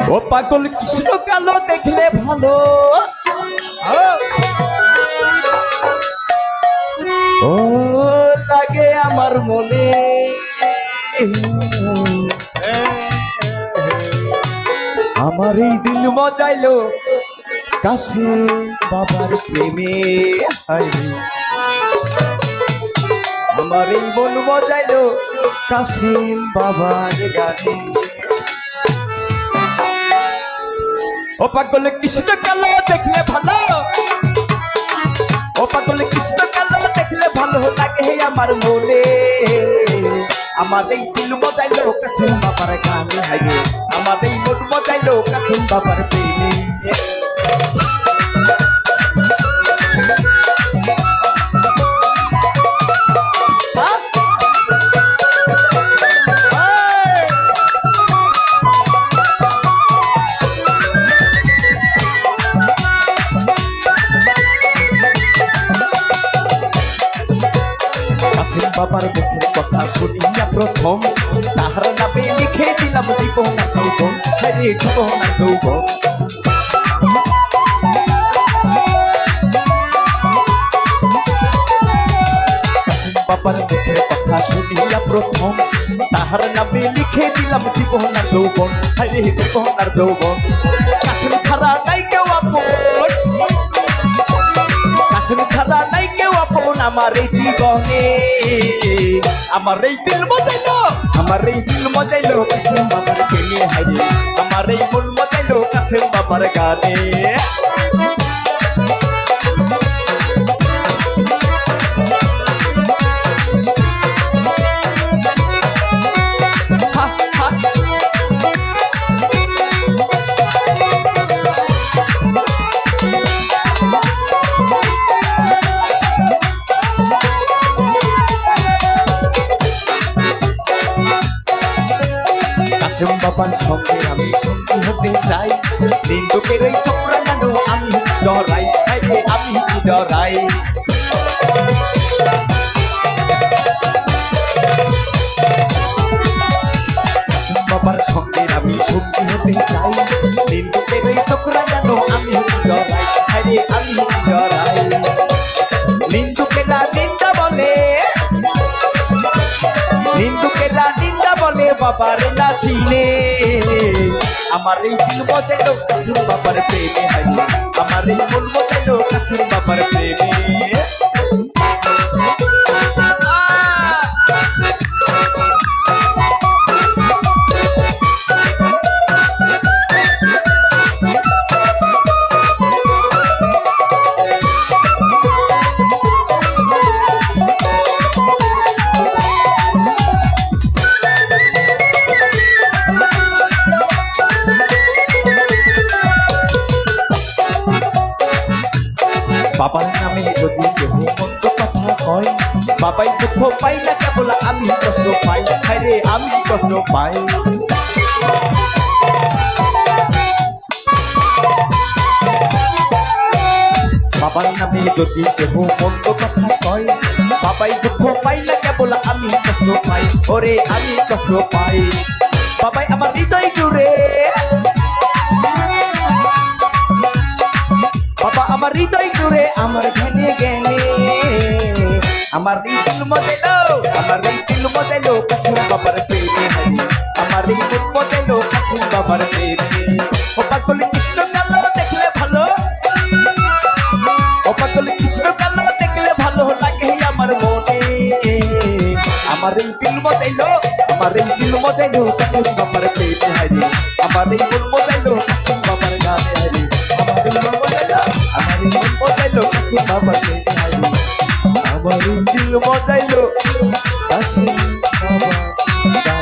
ও পাগল কৃষ্ণ কালো দেখলে ভালো ও লাগে আমার মনে আমার এই দিল মজাইলো কাশিম বাবার প্রেমে আমার এই মন মজাইলো কাশিম বাবার গানে ও পাগল কৃষ্ণ কালো দেখলে ভালো ও পাগল কৃষ্ণ কালো দেখলে ভালো লাগে আমার মনে আমার এই দিল মজাইলো কাশিম বাবার গানে হাইরে আমার এই মন মজাইলো কাশিম বাবার প্রেমে বাবার মুখের কথা শুনিয়া প্রথম তাহার নামে লিখে দিলাম জীবন যৌবন হরে জীবন যৌবন বাবার মুখের কথা শুনিয়া প্রথম তাহার নামে লিখে দিলাম জীবন যৌবন হরে জীবন যৌবন কাশিম ছাড়া নাই কেউ আপন কাশিম ছাড়া নাই কেউ আপন আমার এই জীবনে আমার এই দিল মজাইলো আমার এই দিল মজাইলো কাশিম বাবার প্রেমে হাইরে আমার এই মন মজাইলো কাশিম বাবার গানে কাশিম বাবার সঙ্গে আমি সঙ্গী হতে চাই নিন্দুকের এই চক্রা কেন আমি ডরাই আমি ডরাই কাশিম বাবার সঙ্গে আমি সঙ্গী হতে চাই নিন্দুকের এই চক্রা কেন আমি ডরাই আমি ডরাই নিন্দুকেরা নিন্দা বলে নিন্দুকেরা নিন্দা বলে বাবার না চিনে আমার এই দিল মজাইলো কাশিম বাবার প্রেমে হাইরে আমার এই মন মজাইলো কাশিম বাবার প্রেমে বাবার নামে যদি কেউ মন্দ কথা কয় বাবাই দুঃখ পাই না কেবল আমি কষ্ট পাই হায়রে আমি কষ্ট পাই বাবার নামে যদি কেউ মন্দ কথা কয় বাবাই দুঃখ পাই না কেবল আমি কষ্ট পাই ওরে আমি কষ্ট পাই বাবাই আমার হৃদয় জুড়ে বাবা আমার হৃদয় জুড়ে আমার ধ্যানে জ্ঞানে আমার এই দিল মজাইলো আমার এই দিল মজাইলো কাশিম বাবার প্রেমে হাইরে আমার এই মন মজাইলো কাশিম বাবার প্রেমে ও পাগল কৃষ্ণ কালো দেখলে ভালো ও পাগল কৃষ্ণ কালো দেখলে ভালো লাগে আমার মনে আমার এই দিল মজাইলো আমার এই দিল মজাইলো কাশিম বাবার প্রেমে হাইরে আমার এই মন মজাইলো কাশিম বাবার গানে হাইরে আমার এই মন মজাইলো আমার এই মন মজাইলো কাশিম বাবার প্রেমে হাইরে আমার দিল মজাইলো কাশিম বাবার